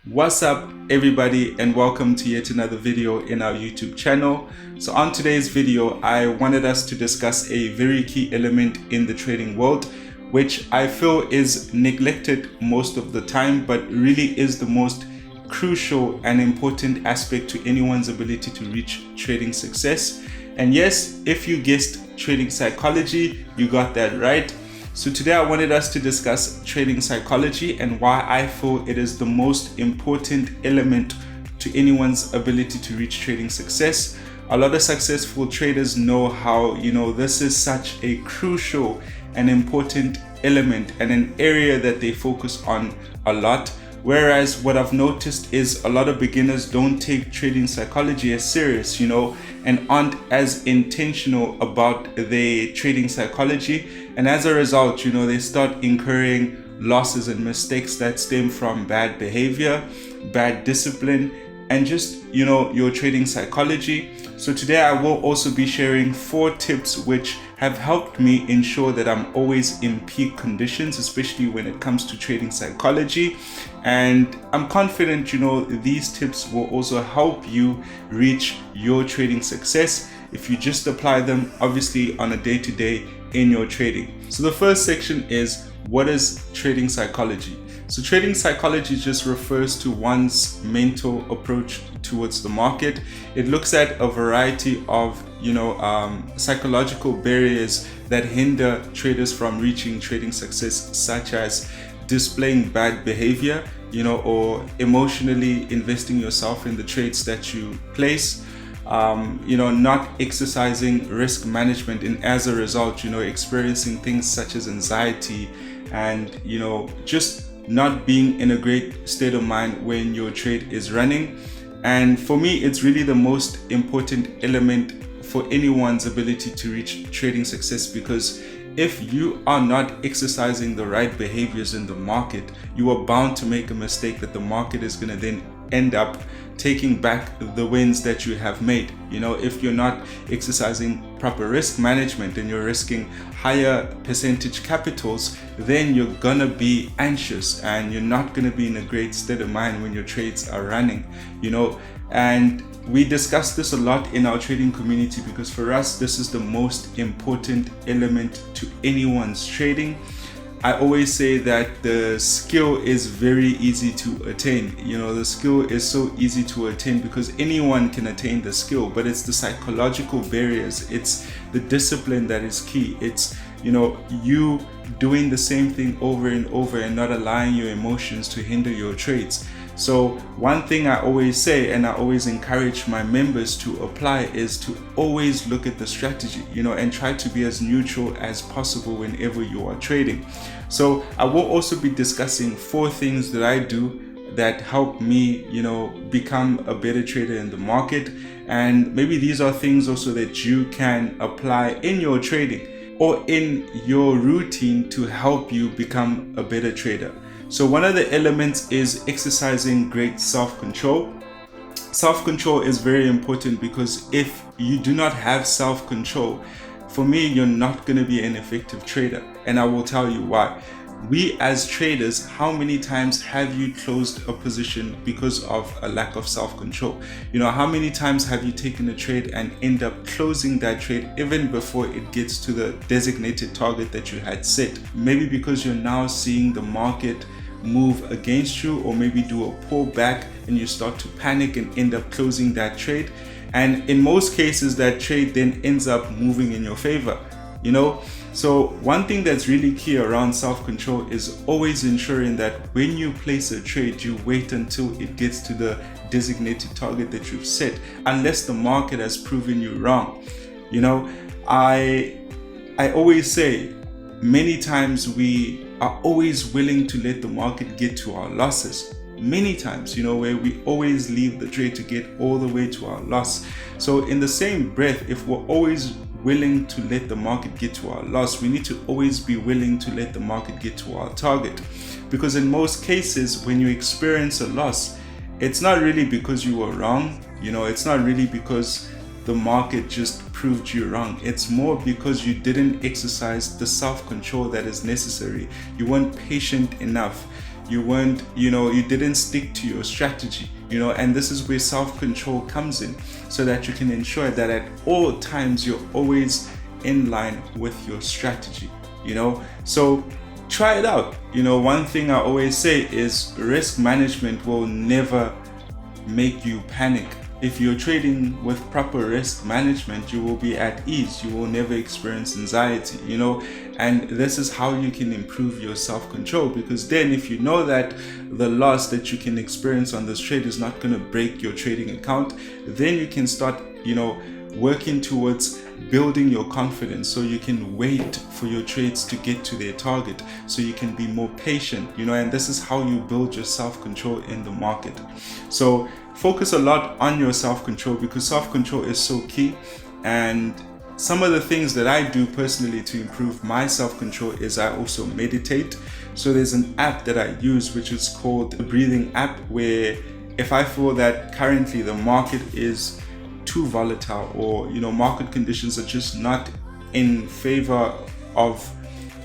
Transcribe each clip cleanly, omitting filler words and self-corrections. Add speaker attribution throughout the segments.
Speaker 1: What's up everybody, and welcome to yet another video in our YouTube channel. So on today's video, I wanted us to discuss a very key element in the trading world, which I feel is neglected most of the time, but really is the most crucial and important aspect to anyone's ability to reach trading success. And yes, if you guessed trading psychology, you got that right. So today I wanted us to discuss trading psychology and why I feel it is the most important element to anyone's ability to reach trading success. A lot of successful traders know how, this is such a crucial and important element and an area that they focus on a lot. Whereas what I've noticed is a lot of beginners don't take trading psychology as serious, and aren't as intentional about their trading psychology. And as a result, they start incurring losses and mistakes that stem from bad behavior, bad discipline, and just, your trading psychology. So today I will also be sharing 4 tips which have helped me ensure that I'm always in peak conditions, especially when it comes to trading psychology. And I'm confident, these tips will also help you reach your trading success if you just apply them, obviously, on a day-to-day in your trading. So the first section is, what is trading psychology? So trading psychology just refers to one's mental approach towards the market. It looks at a variety of, psychological barriers that hinder traders from reaching trading success, such as displaying bad behavior, or emotionally investing yourself in the trades that you place, not exercising risk management, and as a result, experiencing things such as anxiety and, just not being in a great state of mind when your trade is running. And for me, it's really the most important element for anyone's ability to reach trading success, because if you are not exercising the right behaviors in the market, you are bound to make a mistake that the market is going to then end up taking back the wins that you have made. If you're not exercising proper risk management and you're risking higher percentage capitals, then you're gonna be anxious and you're not gonna be in a great state of mind when your trades are running, and we discuss this a lot in our trading community, because for us, this is the most important element to anyone's trading. I always say that the skill is very easy to attain. The skill is so easy to attain because anyone can attain the skill, but it's the psychological barriers. It's the discipline that is key. It's, you doing the same thing over and over and not allowing your emotions to hinder your trades. So one thing I always say, and I always encourage my members to apply, is to always look at the strategy, and try to be as neutral as possible whenever you are trading. So I will also be discussing 4 things that I do that help me, become a better trader in the market. And maybe these are things also that you can apply in your trading or in your routine to help you become a better trader. So one of the elements is exercising great self-control. Self-control is very important because if you do not have self-control, for me, you're not going to be an effective trader. And I will tell you why. We as traders, how many times have you closed a position because of a lack of self-control? How many times have you taken a trade and end up closing that trade even before it gets to the designated target that you had set? Maybe because you're now seeing the market move against you, or maybe do a pullback and you start to panic and end up closing that trade. And in most cases, that trade then ends up moving in your favor, So one thing that's really key around self-control is always ensuring that when you place a trade, you wait until it gets to the designated target that you've set, unless the market has proven you wrong. I always say, many times we are always willing to let the market get to our losses. Many times, where we always leave the trade to get all the way to our loss. So in the same breath, if we're always willing to let the market get to our loss, we need to always be willing to let the market get to our target. Because in most cases, when you experience a loss, it's not really because you were wrong. It's not really because the market just proved you wrong. It's more because you didn't exercise the self-control that is necessary. You weren't patient enough. you weren't, you didn't stick to your strategy, and this is where self-control comes in, so that you can ensure that at all times you're always in line with your strategy, so try it out. One thing I always say is risk management will never make you panic. If you're trading with proper risk management, you will be at ease. You will never experience anxiety, and this is how you can improve your self-control, because then if you know that the loss that you can experience on this trade is not going to break your trading account, then you can start, working towards building your confidence, so you can wait for your trades to get to their target, so you can be more patient, and this is how you build your self-control in the market. So focus a lot on your self-control, because self-control is so key. And some of the things that I do personally to improve my self-control is I also meditate. So there's an app that I use which is called the breathing app, where if I feel that currently the market is too volatile, or market conditions are just not in favor of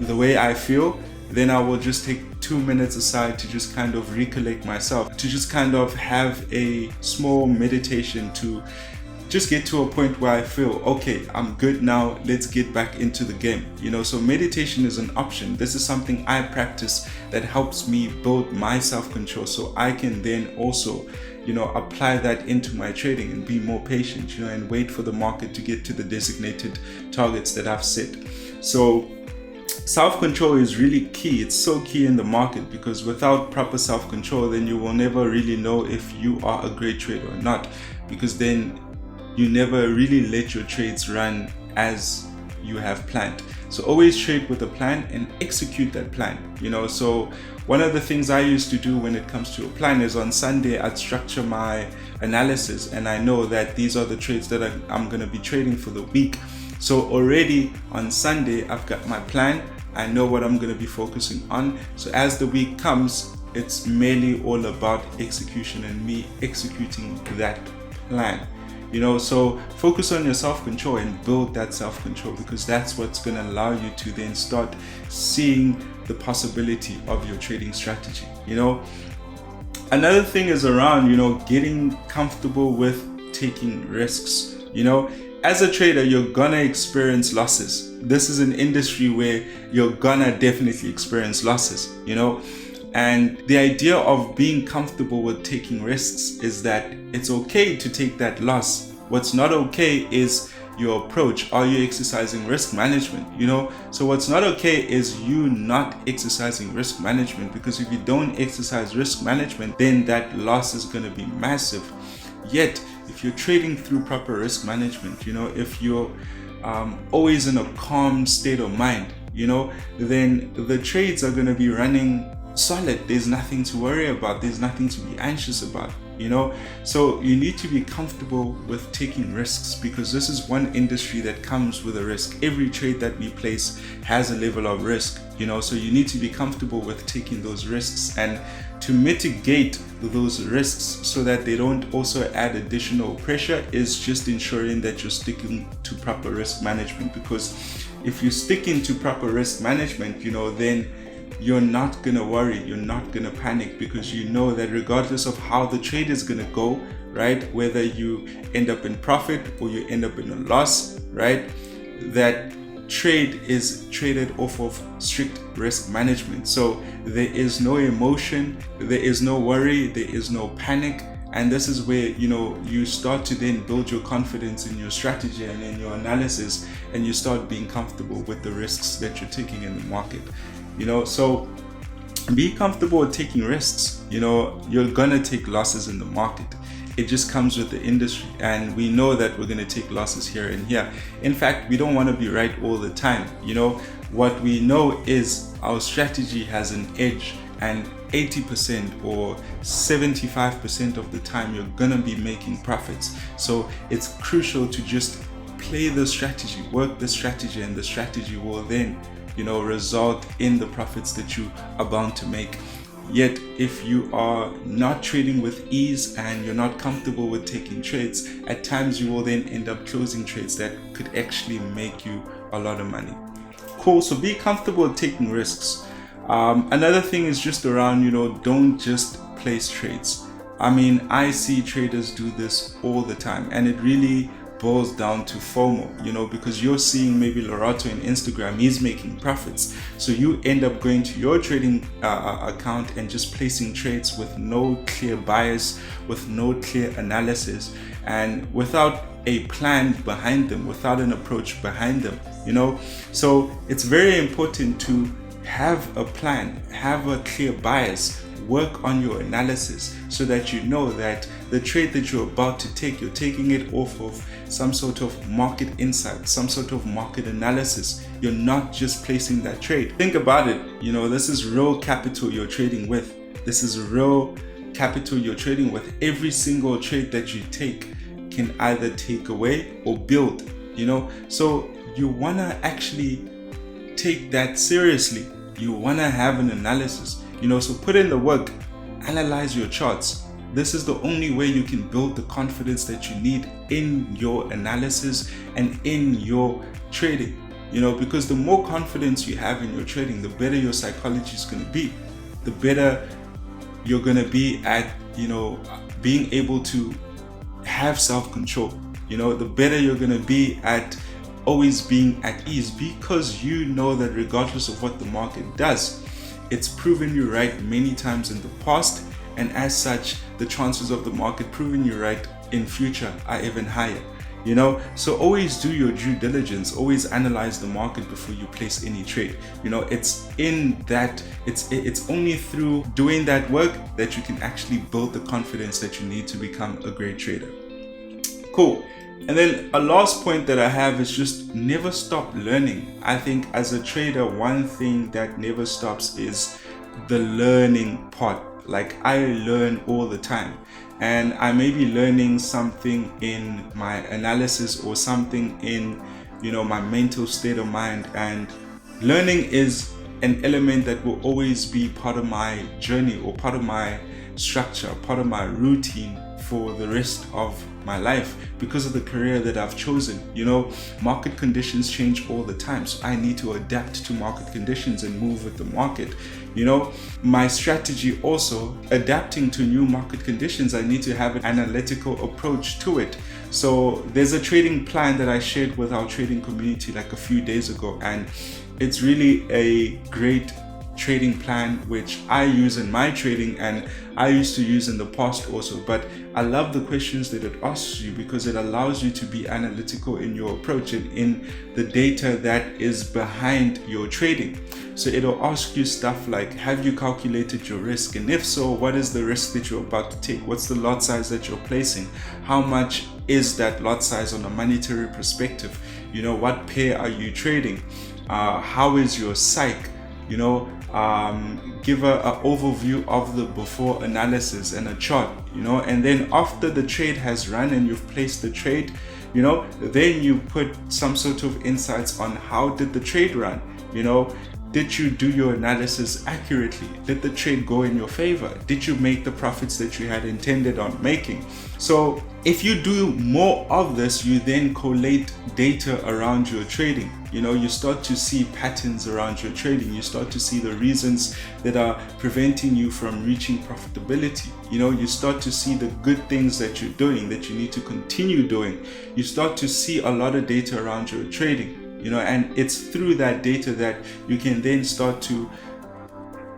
Speaker 1: the way I feel, then I will just take 2 minutes aside to just kind of recollect myself, to just kind of have a small meditation, to just get to a point where I feel, okay, I'm good now, let's get back into the game. So meditation is an option. This is something I practice that helps me build my self-control, so I can then also apply that into my trading and be more patient, and wait for the market to get to the designated targets that I've set. So self-control is really key. It's so key in the market, because without proper self-control, then you will never really know if you are a great trader or not, because then you never really let your trades run as you have planned. So always trade with a plan and execute that plan. So one of the things I used to do when it comes to a plan is on Sunday I'd structure my analysis, and I know that these are the trades that I'm going to be trading for the week. So already on Sunday I've got my plan. I know what I'm going to be focusing on. So as the week comes, it's mainly all about execution and me executing that plan. So focus on your self-control and build that self-control, because that's what's going to allow you to then start seeing the possibility of your trading strategy. Another thing is around, getting comfortable with taking risks. As a trader, you're gonna experience losses. This is an industry where you're gonna definitely experience losses, And the idea of being comfortable with taking risks is that it's okay to take that loss. What's not okay is your approach. Are you exercising risk management? So what's not okay is you not exercising risk management, because if you don't exercise risk management, then that loss is going to be massive. Yet, if you're trading through proper risk management, if you're always in a calm state of mind, then the trades are going to be running solid. There's nothing to worry about. There's nothing to be anxious about, So you need to be comfortable with taking risks, because this is one industry that comes with a risk. Every trade that we place has a level of risk, so you need to be comfortable with taking those risks, and to mitigate those risks so that they don't also add additional pressure is just ensuring that you're sticking to proper risk management. Because if you stick into proper risk management, then you're not gonna worry, you're not gonna panic, because you know that regardless of how the trade is gonna go, right, whether you end up in profit or you end up in a loss, right, that trade is traded off of strict risk management. So there is no emotion, there is no worry, there is no panic. And this is where, you start to then build your confidence in your strategy and in your analysis, and you start being comfortable with the risks that you're taking in the market. So be comfortable with taking risks. You're gonna take losses in the market. It just comes with the industry, and we know that we're gonna take losses here and here. In fact, we don't want to be right all the time. What we know is our strategy has an edge, and 80% or 75% of the time you're gonna be making profits. So it's crucial to just play the strategy, work the strategy, and the strategy will then result in the profits that you are bound to make. Yet if you are not trading with ease and you're not comfortable with taking trades, at times you will then end up closing trades that could actually make you a lot of money. Cool. So be comfortable with taking risks. Another thing is just around, don't just place trades. I mean, I see traders do this all the time, and it really boils down to FOMO, because you're seeing maybe Lorato in Instagram, he's making profits. So you end up going to your trading account and just placing trades with no clear bias, with no clear analysis, and without a plan behind them, without an approach behind them, So it's very important to have a plan, have a clear bias, work on your analysis so that you know that the trade that you're about to take, you're taking it off of some sort of market insight, some sort of market analysis. You're not just placing that trade. Think about it, this is real capital you're trading with. This is real capital you're trading with. Every single trade that you take can either take away or build, So you want to actually take that seriously. You want to have an analysis, so put in the work, analyze your charts. This is the only way you can build the confidence that you need in your analysis and in your trading, because the more confidence you have in your trading, the better your psychology is going to be, the better you're going to be at, being able to have self-control, the better you're going to be at always being at ease, because you know that regardless of what the market does, it's proven you right many times in the past, and as such, the chances of the market proving you right in future are even higher. So always do your due diligence, always analyze the market before you place any trade. It's in that, it's only through doing that work that you can actually build the confidence that you need to become a great trader. Cool. And then a last point that I have is just never stop learning. I think as a trader, one thing that never stops is the learning part. Like, I learn all the time, and I may be learning something in my analysis or something in, my mental state of mind. And learning is an element that will always be part of my journey or part of my structure, part of my routine for the rest of my life, because of the career that I've chosen. Market conditions change all the time, so I need to adapt to market conditions and move with the market. My strategy also, adapting to new market conditions, I need to have an analytical approach to it. So there's a trading plan that I shared with our trading community like a few days ago, and it's really a great trading plan which I use in my trading, and I used to use in the past also. But I love the questions that it asks you, because it allows you to be analytical in your approach and in the data that is behind your trading. So it'll ask you stuff like, have you calculated your risk? And if so, what is the risk that you're about to take? What's the lot size that you're placing? How much is that lot size on a monetary perspective? What pair are you trading? How is your psych? Give an overview of the before analysis and a chart, and then after the trade has run and you've placed the trade, then you put some sort of insights on how did the trade run, did you do your analysis accurately? Did the trade go in your favor? Did you make the profits that you had intended on making? So if you do more of this, you then collate data around your trading. You start to see patterns around your trading. You start to see the reasons that are preventing you from reaching profitability. You start to see the good things that you're doing that you need to continue doing. You start to see a lot of data around your trading, and it's through that data that you can then start to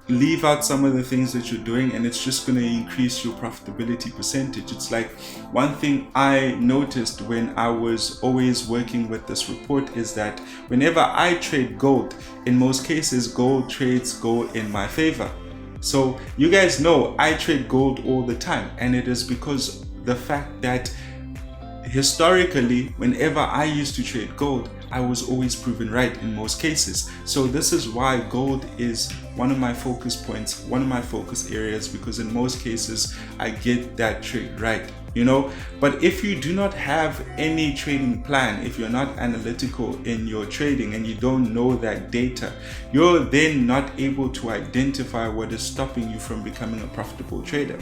Speaker 1: leave out some of the things that you're doing, and it's just going to increase your profitability percentage. It's like, one thing I noticed when I was always working with this report is that whenever I trade gold, in most cases gold trades go in my favor. So you guys know I trade gold all the time, and it is because the fact that historically, whenever I used to trade gold, I was always proven right in most cases. So this is why gold is one of my focus points, one of my focus areas, because in most cases I get that trade right, But if you do not have any trading plan, if you're not analytical in your trading and you don't know that data, you're then not able to identify what is stopping you from becoming a profitable trader.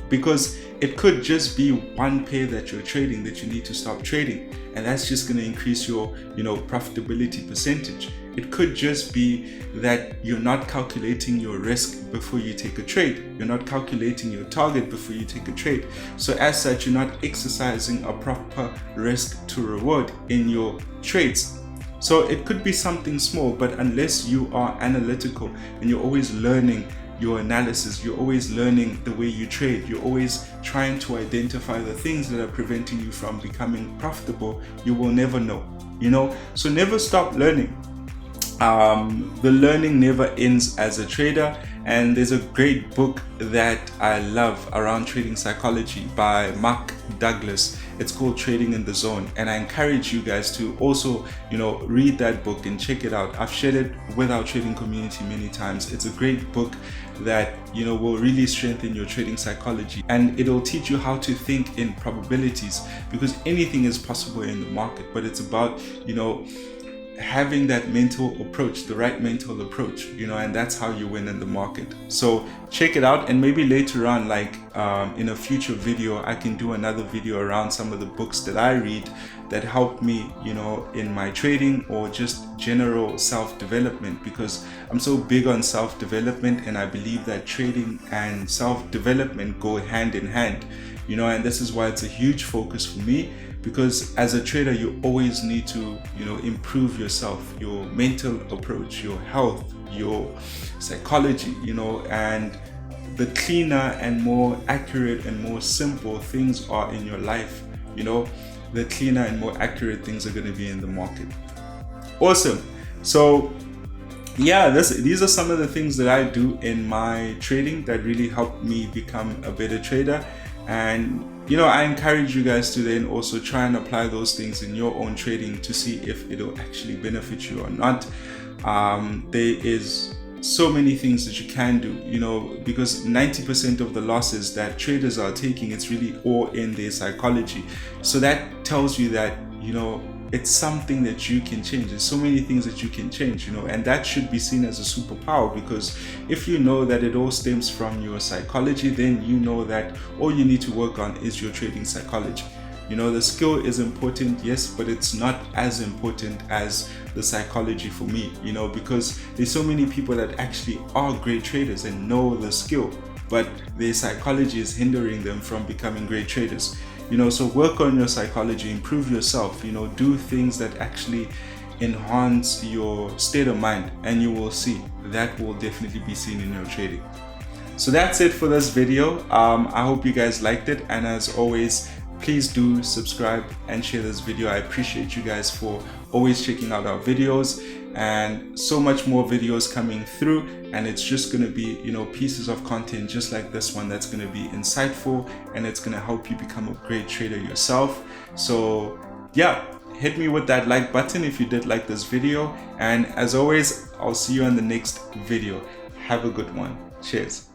Speaker 1: because it could just be one pair that you're trading that you need to stop trading, and that's just going to increase your profitability percentage. It could just be that you're not calculating your risk before you take a trade. You're not calculating your target before you take a trade. So as such, you're not exercising a proper risk to reward in your trades. So it could be something small, but unless you are analytical and you're always learning your analysis, you're always learning the way you trade, you're always trying to identify the things that are preventing you from becoming profitable, you will never know, So never stop learning. The learning never ends as a trader, and there's a great book that I love around trading psychology by Mark Douglas. It's called Trading in the Zone, and I encourage you guys to also read that book and check it out. I've shared it with our trading community many times. It's a great book that will really strengthen your trading psychology, and it'll teach you how to think in probabilities, because anything is possible in the market, but it's about having that mental approach, the right mental approach, and that's how you win in the market. So check it out, and maybe later on, in a future video, I can do another video around some of the books that I read that help me, in my trading or just general self-development, because I'm so big on self-development, and I believe that trading and self-development go hand in hand, and this is why it's a huge focus for me. Because as a trader, you always need to, improve yourself, your mental approach, your health, your psychology, and the cleaner and more accurate and more simple things are in your life, the cleaner and more accurate things are going to be in the market. Awesome. So yeah, these are some of the things that I do in my trading that really help me become a better trader. And I encourage you guys to then also try and apply those things in your own trading to see if it'll actually benefit you or not. There is so many things that you can do, because 90% of the losses that traders are taking, it's really all in their psychology. So that tells you that, it's something that you can change. There's so many things that you can change, and that should be seen as a superpower, because if you know that it all stems from your psychology, then you know that all you need to work on is your trading psychology. The skill is important, yes, but it's not as important as the psychology for me, because there's so many people that actually are great traders and know the skill, but their psychology is hindering them from becoming great traders. So work on your psychology, improve yourself, do things that actually enhance your state of mind, and you will see that will definitely be seen in your trading. So that's it for this video. I hope you guys liked it, and as always, please do subscribe and share this video. I appreciate you guys for always checking out our videos, and so much more videos coming through, and it's just going to be pieces of content just like this one that's going to be insightful, and it's going to help you become a great trader yourself. So yeah, hit me with that like button if you did like this video, and as always, I'll see you on the next video. Have a good one. Cheers.